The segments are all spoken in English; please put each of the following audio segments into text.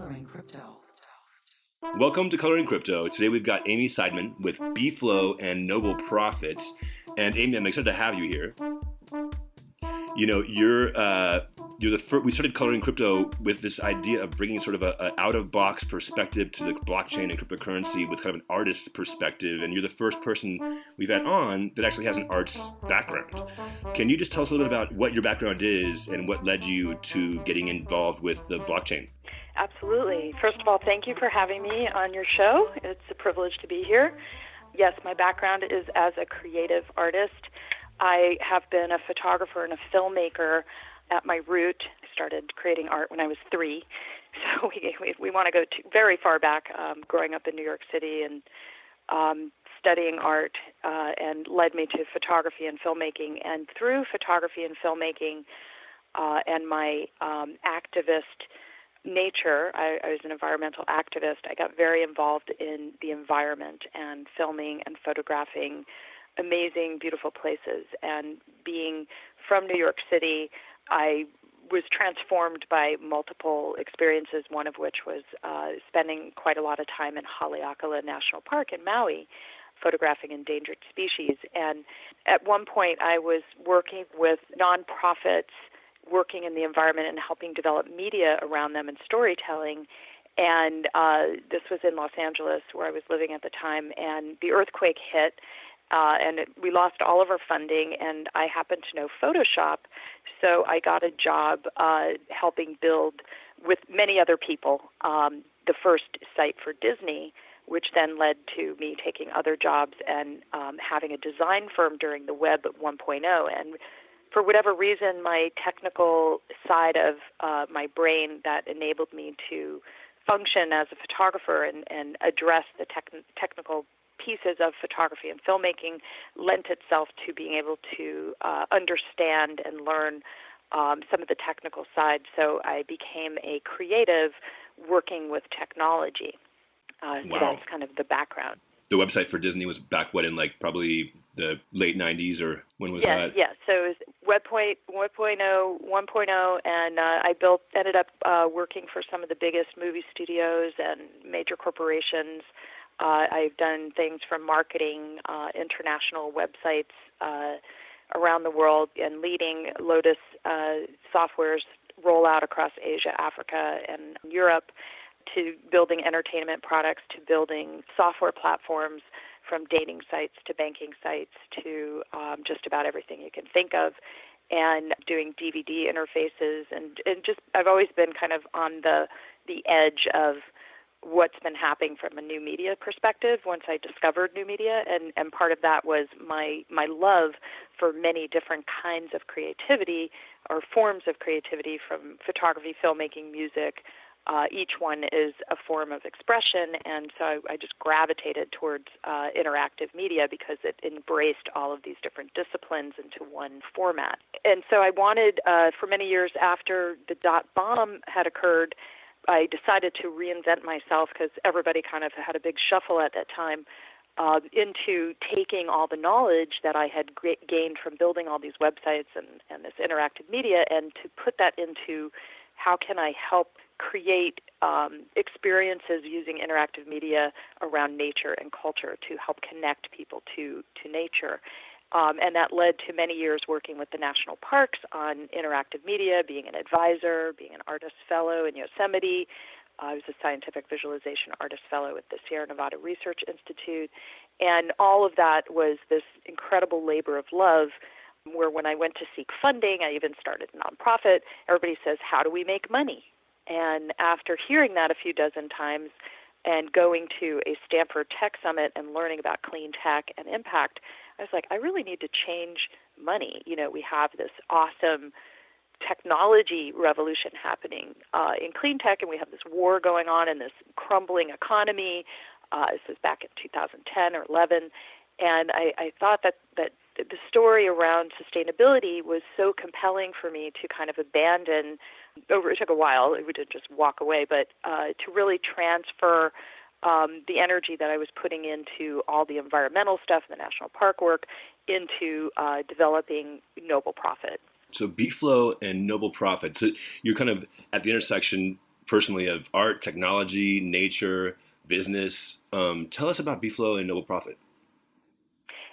Coloring Crypto. Welcome to Coloring Crypto. Today we've got Amy Seidman with BFlow and Noble Profits. And Amy, I'm excited to have you here. You know, you're the first. We started Coloring Crypto with this idea of bringing sort of an out-of-box perspective to the blockchain and cryptocurrency with kind of an artist's perspective. And you're the first person we've had on that actually has an arts background. Can you just tell us a little bit about what your background is and what led you to getting involved with the blockchain? Absolutely. First of all, thank you for having me on your show. It's a privilege to be here. Yes, my background is as a creative artist. I have been a photographer and a filmmaker at my root. I started creating art when I was 3. So we want to go very far back, growing up in New York City and studying art, and led me to photography and filmmaking. And through photography and filmmaking and my activist nature, I was an environmental activist. I got very involved in the environment and filming and photographing amazing, beautiful places. And being from New York City, I was transformed by multiple experiences, one of which was spending quite a lot of time in Haleakala National Park in Maui, photographing endangered species. And at one point, I was working with nonprofits, working in the environment and helping develop media around them and storytelling. And this was in Los Angeles, where I was living at the time, and the earthquake hit, we lost all of our funding, and I happened to know Photoshop, so I got a job helping build, with many other people, the first site for Disney, which then led to me taking other jobs and having a design firm during the Web 1.0. And for whatever reason, my technical side of my brain that enabled me to function as a photographer and address the technical pieces of photography and filmmaking lent itself to being able to understand and learn some of the technical side. So I became a creative working with technology. Wow. So that's kind of the background. The website for Disney was back, what, in like probably the late 90s, or when was that? Yeah, so it was Web 1.0, and I ended up working for some of the biggest movie studios and major corporations. I've done things from marketing international websites around the world and leading Lotus Software's rollout across Asia, Africa, and Europe, to building entertainment products, to building software platforms, from dating sites to banking sites to just about everything you can think of, and doing DVD interfaces. And just I've always been kind of on the edge of what's been happening from a new media perspective once I discovered new media. And part of that was my love for many different kinds of creativity or forms of creativity, from photography, filmmaking, music. Each one is a form of expression, and so I just gravitated towards interactive media because it embraced all of these different disciplines into one format. And so I wanted, for many years after the dot-bomb had occurred, I decided to reinvent myself, because everybody kind of had a big shuffle at that time, into taking all the knowledge that I had gained from building all these websites and this interactive media, and to put that into how can I help create experiences using interactive media around nature and culture to help connect people to nature. And that led to many years working with the national parks on interactive media, being an advisor, being an artist fellow in Yosemite. I was a scientific visualization artist fellow at the Sierra Nevada Research Institute. And all of that was this incredible labor of love, where when I went to seek funding, I even started a nonprofit, everybody says, how do we make money? And after hearing that a few dozen times and going to a Stanford Tech Summit and learning about clean tech and impact, I was like, I really need to change money. You know, we have this awesome technology revolution happening in clean tech, and we have this war going on in this crumbling economy. This was back in 2010 or 11. And I thought that the story around sustainability was so compelling for me to kind of abandon. It took a while. We didn't just walk away, but to really transfer the energy that I was putting into all the environmental stuff, the national park work, into developing Noble Profit. So BFlow and Noble Profit. So you're kind of at the intersection personally of art, technology, nature, business. Tell us about BFlow and Noble Profit.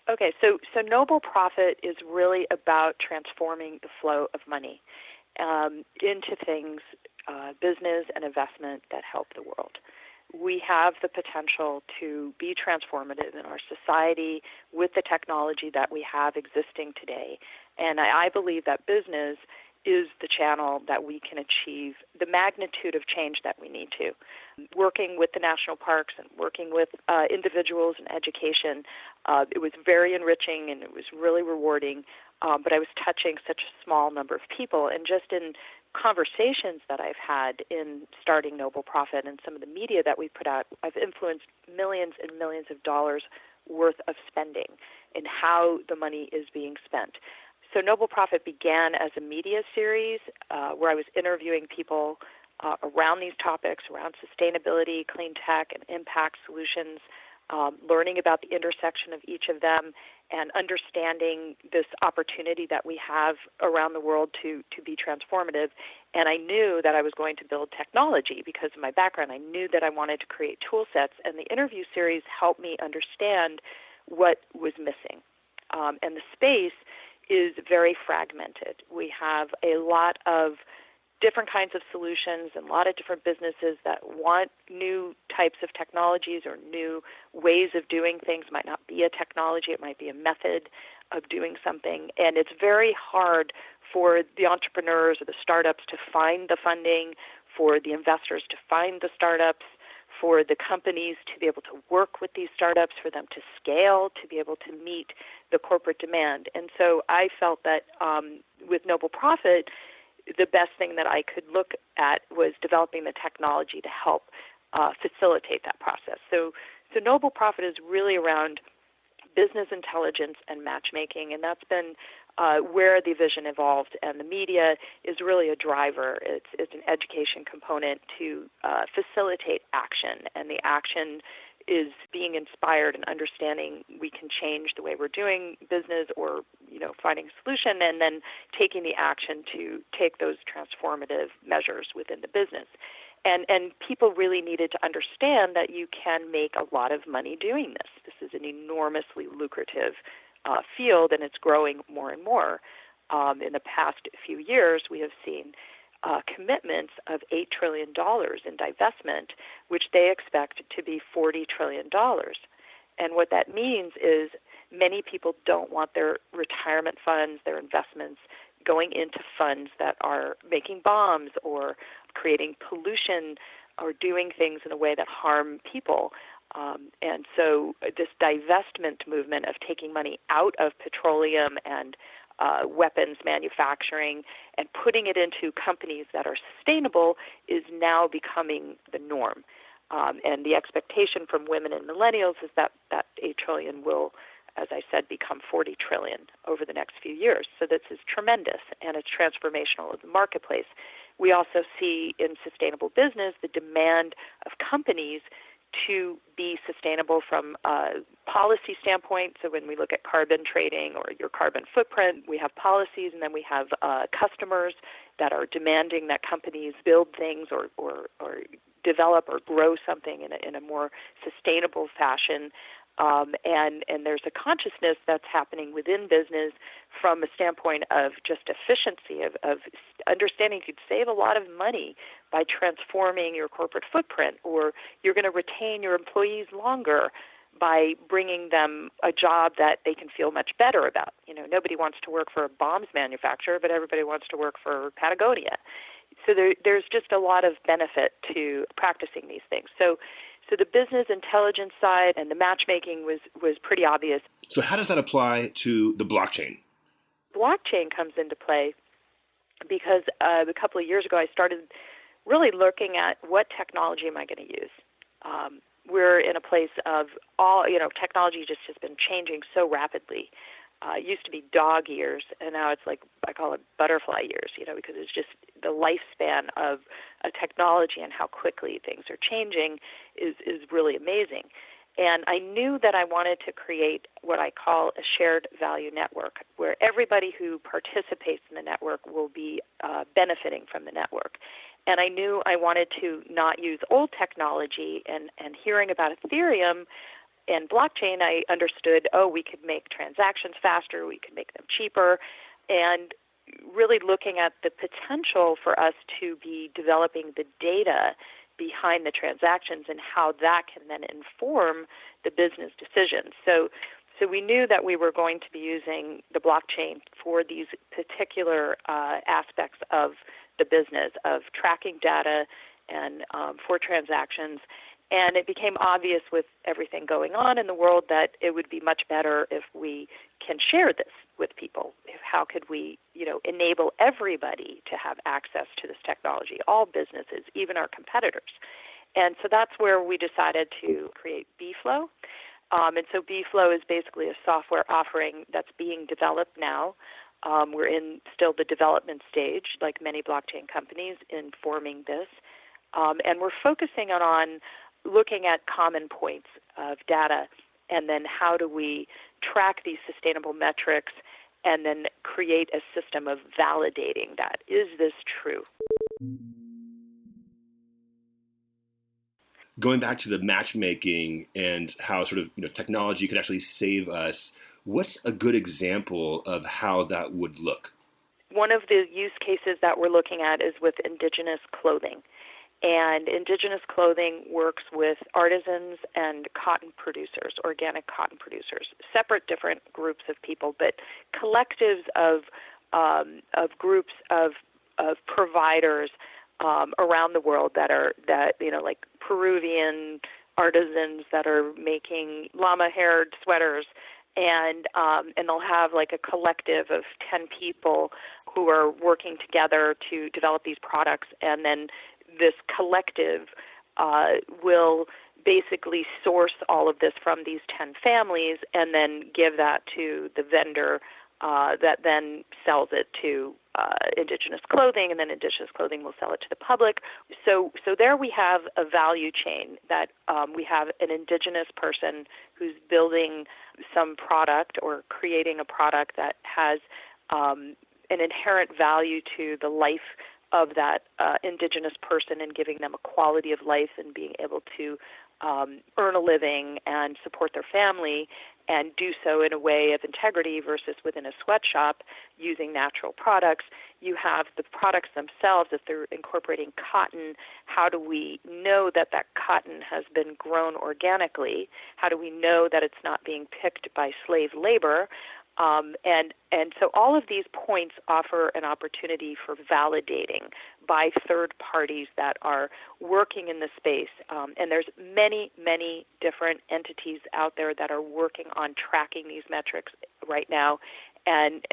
Okay, so Noble Profit is really about transforming the flow of money into things, business and investment that help the world. We have the potential to be transformative in our society with the technology that we have existing today. And I believe that business is the channel that we can achieve the magnitude of change that we need to. Working with the national parks and working with individuals in education, it was very enriching and it was really rewarding, but I was touching such a small number of people. And just in conversations that I've had in starting Noble Profit and some of the media that we put out, I've influenced millions and millions of dollars worth of spending and how the money is being spent. So Noble Profit began as a media series where I was interviewing people around these topics, around sustainability, clean tech, and impact solutions, learning about the intersection of each of them, and understanding this opportunity that we have around the world to be transformative. And I knew that I was going to build technology because of my background. I knew that I wanted to create tool sets, and the interview series helped me understand what was missing. And the space is very fragmented. We have a lot of different kinds of solutions and a lot of different businesses that want new types of technologies or new ways of doing things. It might not be a technology, it might be a method of doing something. And it's very hard for the entrepreneurs or the startups to find the funding, for the investors to find the startups, for the companies to be able to work with these startups, for them to scale, to be able to meet the corporate demand. And so I felt that with Noble Profit, the best thing that I could look at was developing the technology to help facilitate that process. So Noble Profit is really around business intelligence and matchmaking, and that's been where the vision evolved. And the media is really a driver. It's an education component to facilitate action, and the action is being inspired and understanding we can change the way we're doing business or, finding a solution, and then taking the action to take those transformative measures within the business. And people really needed to understand that you can make a lot of money doing this. This is an enormously lucrative field, and it's growing more and more. In the past few years, we have seen commitments of $8 trillion in divestment, which they expect to be $40 trillion. And what that means is many people don't want their retirement funds, their investments, going into funds that are making bombs or creating pollution or doing things in a way that harm people. And so this divestment movement of taking money out of petroleum and weapons manufacturing and putting it into companies that are sustainable is now becoming the norm. And the expectation from women and millennials is that $8 trillion will, as I said, become $40 trillion over the next few years. So this is tremendous, and it's transformational in the marketplace. We also see in sustainable business the demand of companies to be sustainable from a policy standpoint. So when we look at carbon trading or your carbon footprint, we have policies, and then we have customers that are demanding that companies build things or develop or grow something in a more sustainable fashion. And there's a consciousness that's happening within business from a standpoint of just efficiency, of understanding you could save a lot of money by transforming your corporate footprint, or you're going to retain your employees longer by bringing them a job that they can feel much better about. Nobody wants to work for a bombs manufacturer, but everybody wants to work for Patagonia. So there's just a lot of benefit to practicing these things. So the business intelligence side and the matchmaking was pretty obvious. So how does that apply to the blockchain? Blockchain comes into play because a couple of years ago I started really looking at what technology am I going to use. We're in a place of technology just has been changing so rapidly. It used to be dog years, and now it's like I call it butterfly years, because it's just the lifespan of a technology and how quickly things are changing is really amazing. And I knew that I wanted to create what I call a shared value network, where everybody who participates in the network will be benefiting from the network. And I knew I wanted to not use old technology, and hearing about Ethereum and blockchain, I understood, we could make transactions faster, we could make them cheaper, and really looking at the potential for us to be developing the data behind the transactions and how that can then inform the business decisions. So we knew that we were going to be using the blockchain for these particular aspects of the business of tracking data and for transactions. And it became obvious with everything going on in the world that it would be much better if we can share this with people. How could we, enable everybody to have access to this technology, all businesses, even our competitors? And so that's where we decided to create BFlow. And so BFlow is basically a software offering that's being developed now. We're in still the development stage, like many blockchain companies, in forming this. And we're focusing on looking at common points of data, and then how do we track these sustainable metrics and then create a system of validating that. Is this true? Going back to the matchmaking and how sort of technology could actually save us, what's a good example of how that would look? One of the use cases that we're looking at is with indigenous clothing. And indigenous clothing works with artisans and cotton producers, organic cotton producers, separate, different groups of people, but collectives of groups of providers around the world that like Peruvian artisans that are making llama-haired sweaters, and they'll have like a collective of 10 people who are working together to develop these products, and then this collective will basically source all of this from these 10 families and then give that to the vendor that then sells it to indigenous clothing, and then indigenous clothing will sell it to the public. So there we have a value chain that we have an indigenous person who's building some product or creating a product that has an inherent value to the life of that indigenous person, and giving them a quality of life and being able to earn a living and support their family, and do so in a way of integrity versus within a sweatshop using natural products. You have the products themselves. If they're incorporating cotton, how do we know that that cotton has been grown organically? How do we know that it's not being picked by slave labor? And so all of these points offer an opportunity for validating by third parties that are working in the space. And there's many, many different entities out there that are working on tracking these metrics right now. And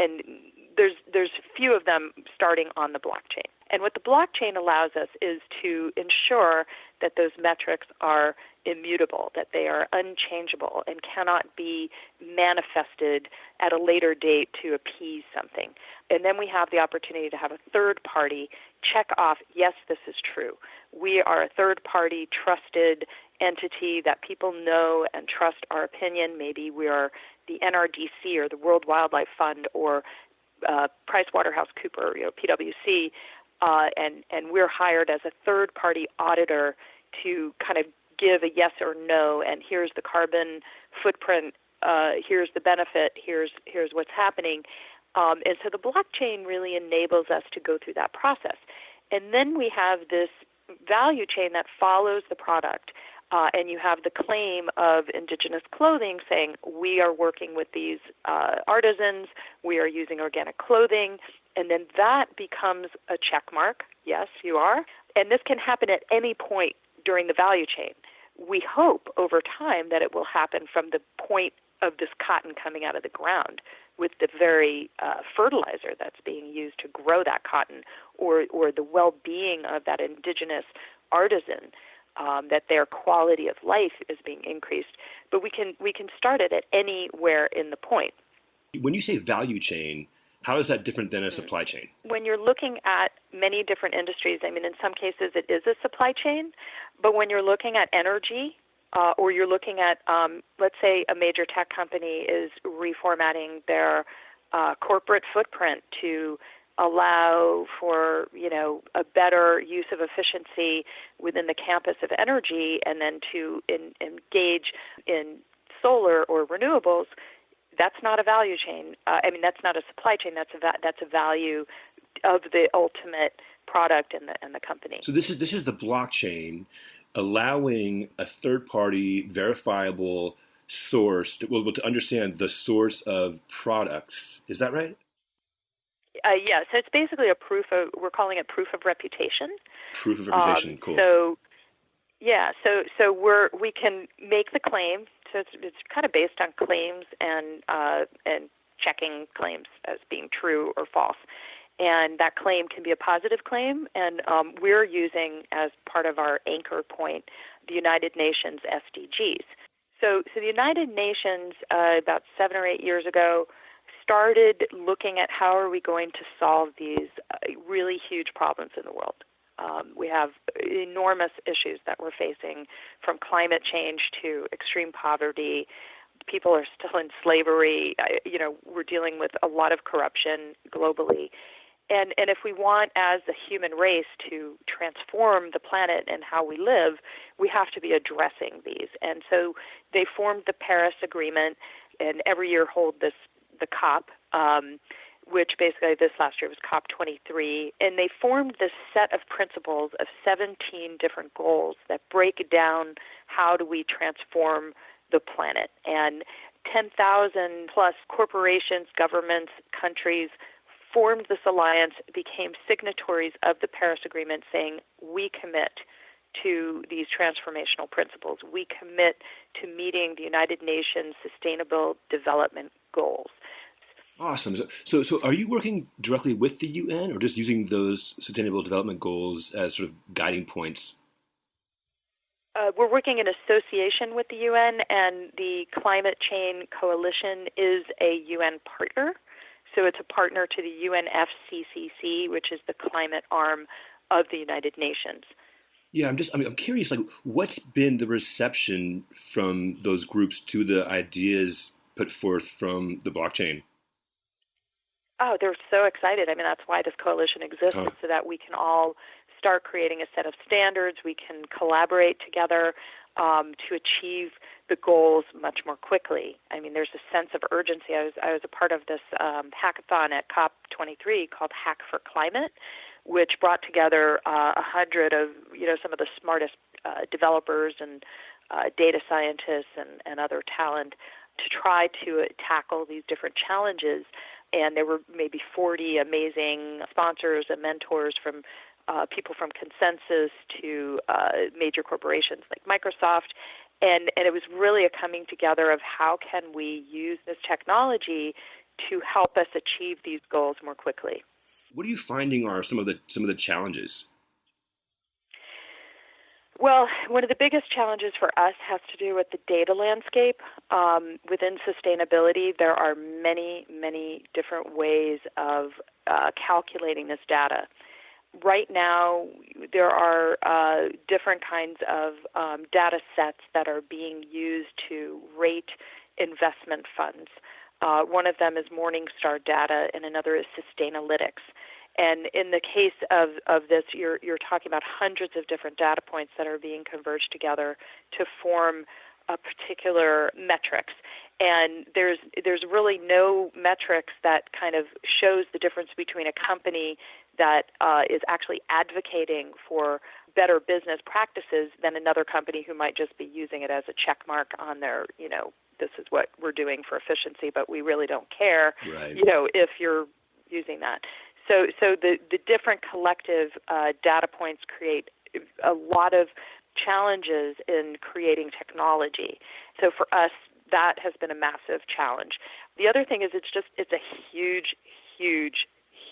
there's few of them starting on the blockchain. And what the blockchain allows us is to ensure that those metrics are immutable, that they are unchangeable and cannot be manifested at a later date to appease something. And then we have the opportunity to have a third party check off, yes, this is true. We are a third party trusted entity that people know and trust our opinion. Maybe we are the NRDC or the World Wildlife Fund or PricewaterhouseCoopers, PwC, and we're hired as a third-party auditor to kind of give a yes or no, and here's the carbon footprint, here's the benefit, here's what's happening. And so the blockchain really enables us to go through that process. And then we have this value chain that follows the product. And you have the claim of indigenous clothing saying, we are working with these artisans, we are using organic clothing, and then that becomes a check mark. Yes, you are. And this can happen at any point during the value chain. We hope over time that it will happen from the point of this cotton coming out of the ground with the very fertilizer that's being used to grow that cotton, or the well-being of that indigenous artisan. That their quality of life is being increased, but we can start it at anywhere in the point. When you say value chain, how is that different than a supply chain? When you're looking at many different industries, I mean, in some cases it is a supply chain, but when you're looking at energy, or you're looking at, let's say, a major tech company is reformatting their corporate footprint to allow for, a better use of efficiency within the campus of energy, and then to engage in solar or renewables, that's not a value chain. That's not a supply chain. That's a value of the ultimate product in the company. So this is the blockchain allowing a third-party verifiable source to understand the source of products. Is that right? Yeah, so it's basically we're calling it proof of reputation. Proof of reputation, cool. So we can make the claim. So it's kind of based on claims and checking claims as being true or false. And that claim can be a positive claim, and we're using, as part of our anchor point, the United Nations SDGs. So the United Nations, about 7 or 8 years ago, started looking at how are we going to solve these really huge problems in the world. We have enormous issues that we're facing, from climate change to extreme poverty. People are still in slavery. We're dealing with a lot of corruption globally. And if we want, as a human race, to transform the planet and how we live, we have to be addressing these. And so they formed the Paris Agreement, and every year hold the COP, which basically this last year was COP 23. And they formed this set of principles of 17 different goals that break down how do we transform the planet. And 10,000 plus corporations, governments, countries formed this alliance, became signatories of the Paris Agreement, saying we commit to these transformational principles. We commit to meeting the United Nations Sustainable Development Goals. Awesome. So are you working directly with the UN, or just using those Sustainable Development Goals as sort of guiding points? We're working in association with the UN, and the Climate Chain Coalition is a UN partner. So it's a partner to the UNFCCC, which is the climate arm of the United Nations. Yeah, I'm curious, like, what's been the reception from those groups to the ideas put forth from the blockchain? Oh, they're so excited. That's why this coalition exists, is so that we can all start creating a set of standards. We can collaborate together to achieve the goals much more quickly. There's a sense of urgency. I was a part of this hackathon at COP 23 called Hack for Climate, which brought together 100 of some of the smartest developers and data scientists and other talent to try to tackle these different challenges. And there were maybe 40 amazing sponsors and mentors, from people from Consensus to major corporations like Microsoft. And it was really a coming together of how can we use this technology to help us achieve these goals more quickly. What are you finding are some of the challenges? Well, one of the biggest challenges for us has to do with the data landscape. Within sustainability, there are many, many different ways of calculating this data. Right now, there are different kinds of data sets that are being used to rate investment funds. One of them is Morningstar data, and another is Sustainalytics. And in the case of this, you're talking about hundreds of different data points that are being converged together to form a particular metrics. And there's really no metrics that kind of shows the difference between a company that is actually advocating for better business practices than another company who might just be using it as a check mark on their, this is what we're doing for efficiency, but we really don't care, right. If you're using that. So the different collective data points create a lot of challenges in creating technology. So for us, that has been a massive challenge. The other thing is it's a huge, huge,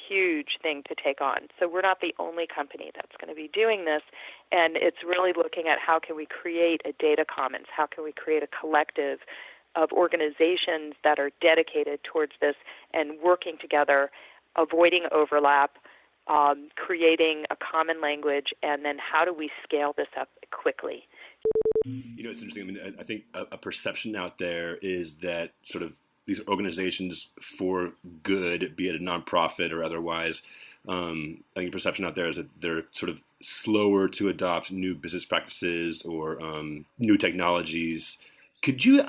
huge thing to take on. So we're not the only company that's going to be doing this, and it's really looking at how can we create a data commons, how can we create a collective of organizations that are dedicated towards this and working together, avoiding overlap, creating a common language, and then how do we scale this up quickly? It's interesting. I think a perception out there is that sort of these organizations for good, be it a nonprofit or otherwise, I think the perception out there is that they're sort of slower to adopt new business practices or new technologies. Could you,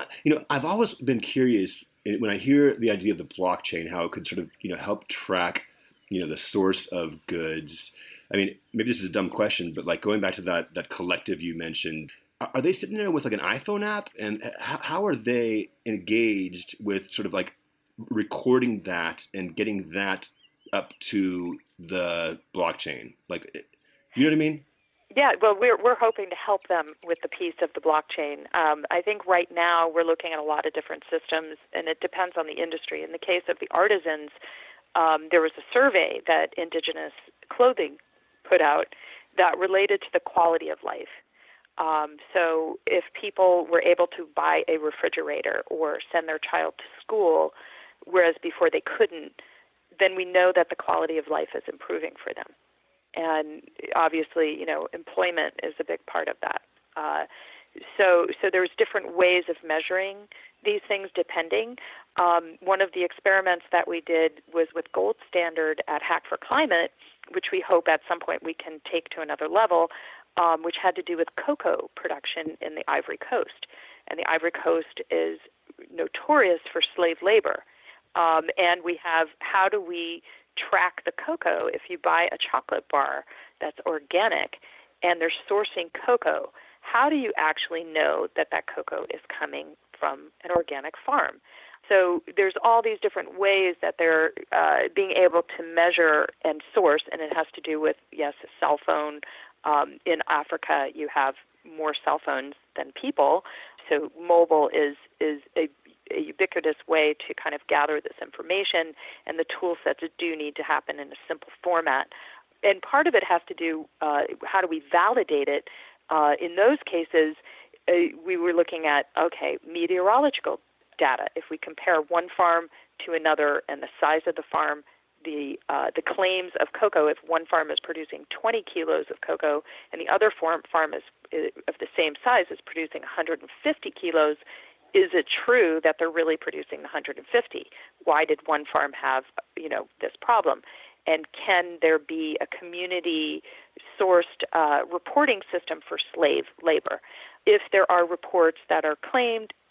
I've always been curious when I hear the idea of the blockchain, how it could sort of, help track, the source of goods. I mean, maybe this is a dumb question, but like going back to that collective you mentioned, are they sitting there with like an iPhone app, and how are they engaged with sort of like recording that and getting that up to the blockchain? Like, you know what I mean? Yeah, well, we're hoping to help them with the piece of the blockchain. I think right now we're looking at a lot of different systems, and it depends on the industry. In the case of the artisans, there was a survey that Indigenous Clothing put out that related to the quality of life. So if people were able to buy a refrigerator or send their child to school, whereas before they couldn't, then we know that the quality of life is improving for them. And obviously, employment is a big part of that. So there's different ways of measuring these things depending. One of the experiments that we did was with Gold Standard at Hack for Climate, which we hope at some point we can take to another level, which had to do with cocoa production in the Ivory Coast. And the Ivory Coast is notorious for slave labor. And we have, how do we track the cocoa? If you buy a chocolate bar that's organic and they're sourcing cocoa, how do you actually know that that cocoa is coming from an organic farm? So there's all these different ways that they're being able to measure and source, and it has to do with, yes, a cell phone. In Africa, you have more cell phones than people, so mobile is a ubiquitous way to kind of gather this information, and the tool sets do need to happen in a simple format. And part of it has to do, how do we validate it? In those cases, we were looking at, meteorological data. If we compare one farm to another and the size of the farm, the claims of cocoa, if one farm is producing 20 kilos of cocoa and the other farm is of the same size is producing 150 kilos, is it true that they're really producing 150? Why did one farm have, this problem? And can there be a community-sourced reporting system for slave labor? If there are reports that are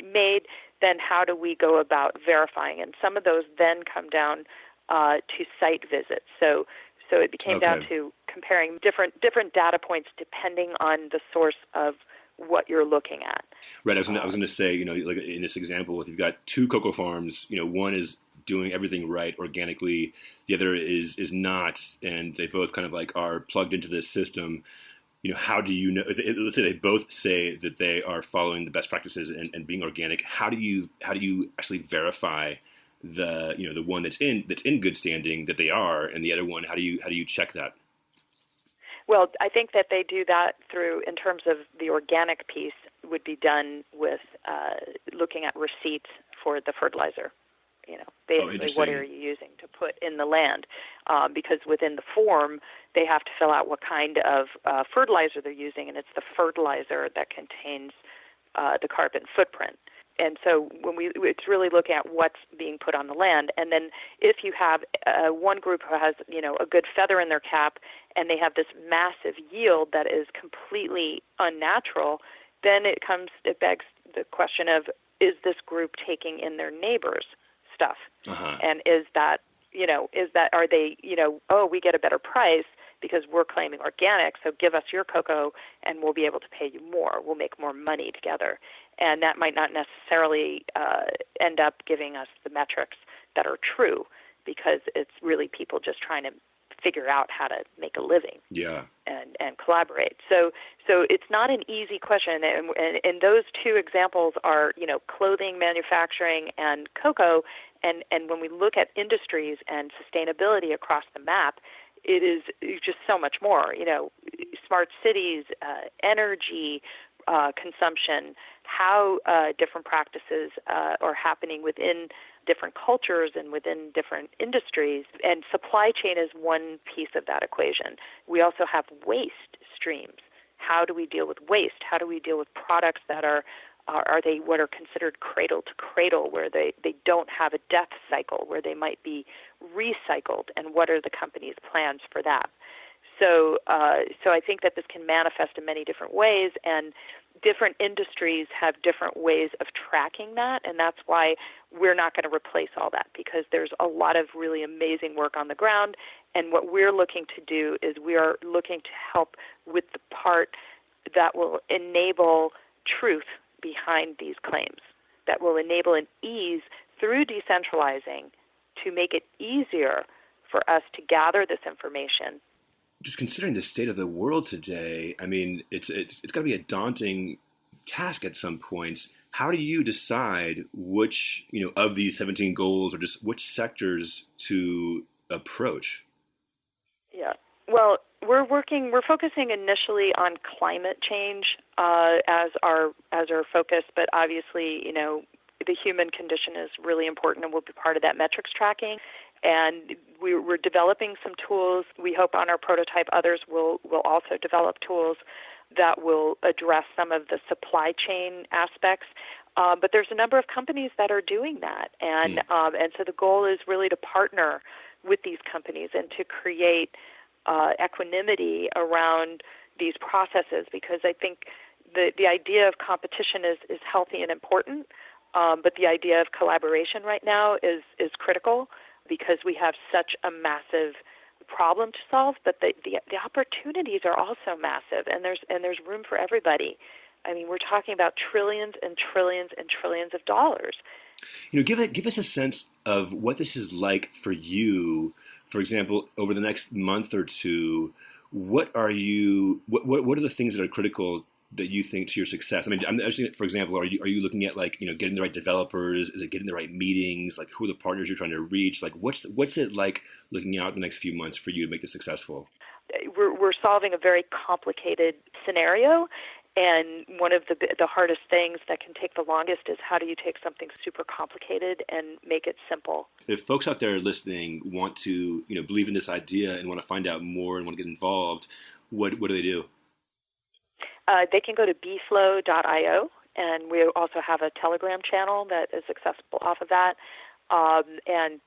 made, then how do we go about verifying? And some of those then come down to site visits. So it became down to comparing different data points depending on the source of what you're looking at. Right. I was going to say, like in this example, if you've got two cocoa farms, one is doing everything right organically, the other is not, and they both kind of like are plugged into this system. How do you know? Let's say they both say that they are following the best practices and being organic. How do you actually verify the one that's in good standing that they are, and the other one? How do you check that? Well, I think that they do that through, in terms of the organic piece, would be done with looking at receipts for the fertilizer. Basically, what are you using to put in the land? Because within the form, they have to fill out what kind of fertilizer they're using, and it's the fertilizer that contains the carbon footprint. And so it's really looking at what's being put on the land. And then if you have one group who has, a good feather in their cap and they have this massive yield that is completely unnatural, then it begs the question of, is this group taking in their neighbors' stuff? Uh-huh. And are they, we get a better price because we're claiming organic, so give us your cocoa and we'll be able to pay you more. We'll make more money together. And that might not necessarily end up giving us the metrics that are true, because it's really people just trying to figure out how to make a living and collaborate. So it's not an easy question. And those two examples are, clothing manufacturing and cocoa. And when we look at industries and sustainability across the map, it is just so much more, smart cities, energy, consumption, how different practices are happening within different cultures and within different industries. And supply chain is one piece of that equation. We also have waste streams. How do we deal with waste? How do we deal with products that are Are they what are considered cradle to cradle, where they don't have a death cycle, where they might be recycled, and what are the company's plans for that? So I think that this can manifest in many different ways, and different industries have different ways of tracking that, and that's why we're not going to replace all that, because there's a lot of really amazing work on the ground, and what we're looking to do is we are looking to help with the part that will enable truth behind these claims, that will enable an ease through decentralizing to make it easier for us to gather this information. Just considering the state of the world today, I mean, it's got to be a daunting task at some points. How do you decide which, of these 17 goals, or just which sectors to approach? Yeah. Well, we're focusing initially on climate change as our focus, but obviously, the human condition is really important and will be part of that metrics tracking. And we're developing some tools. We hope on our prototype others will also develop tools that will address some of the supply chain aspects. But there's a number of companies that are doing that. And so the goal is really to partner with these companies and to create equanimity around these processes, because I think the idea of competition is healthy and important, but the idea of collaboration right now is critical, because we have such a massive problem to solve, but the opportunities are also massive, and there's room for everybody. I mean, we're talking about trillions and trillions and trillions of dollars. Give us a sense of what this is like for you. For example, over the next month or two, what are the things that are critical that you think to your success? I mean, I'm actually, for example, are you looking at getting the right developers? Is it getting the right meetings? Like, who are the partners you're trying to reach? Like, what's it like looking out the next few months for you to make this successful? We're solving a very complicated scenario, and one of the hardest things that can take the longest is how do you take something super complicated and make it simple? If folks out there listening want to believe in this idea and want to find out more and want to get involved, what do they do? They can go to BFlow.io, and we also have a Telegram channel that is accessible off of that, and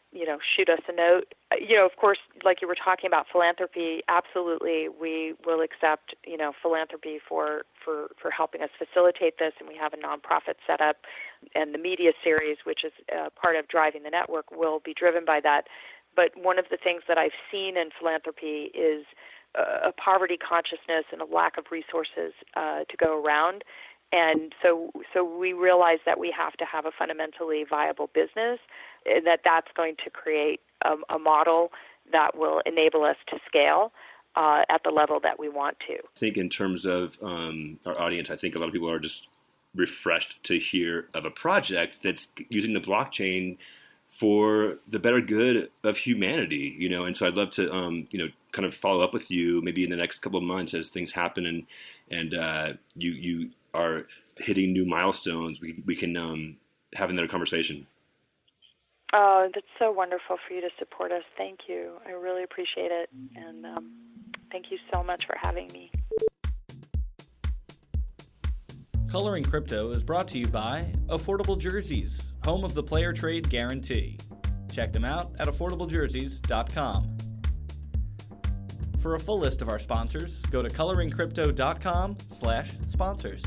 shoot us a note. Of course, like you were talking about philanthropy, absolutely, we will accept philanthropy for helping us facilitate this, and we have a nonprofit set up, and the media series, which is part of driving the network, will be driven by that. But one of the things that I've seen in philanthropy is a poverty consciousness and a lack of resources to go around. And so we realize that we have to have a fundamentally viable business, and that's going to create a model that will enable us to scale at the level that we want to. I think in terms of our audience, I think a lot of people are just refreshed to hear of a project that's using the blockchain for the better good of humanity, and so I'd love to, kind of follow up with you maybe in the next couple of months as things happen and you are hitting new milestones. We can have another conversation. Oh, that's so wonderful for you to support us. Thank you. I really appreciate it, and thank you so much for having me. Coloring Crypto is brought to you by Affordable Jerseys, home of the player trade guarantee. Check them out at affordablejerseys.com. For a full list of our sponsors, go to coloringcrypto.com/sponsors.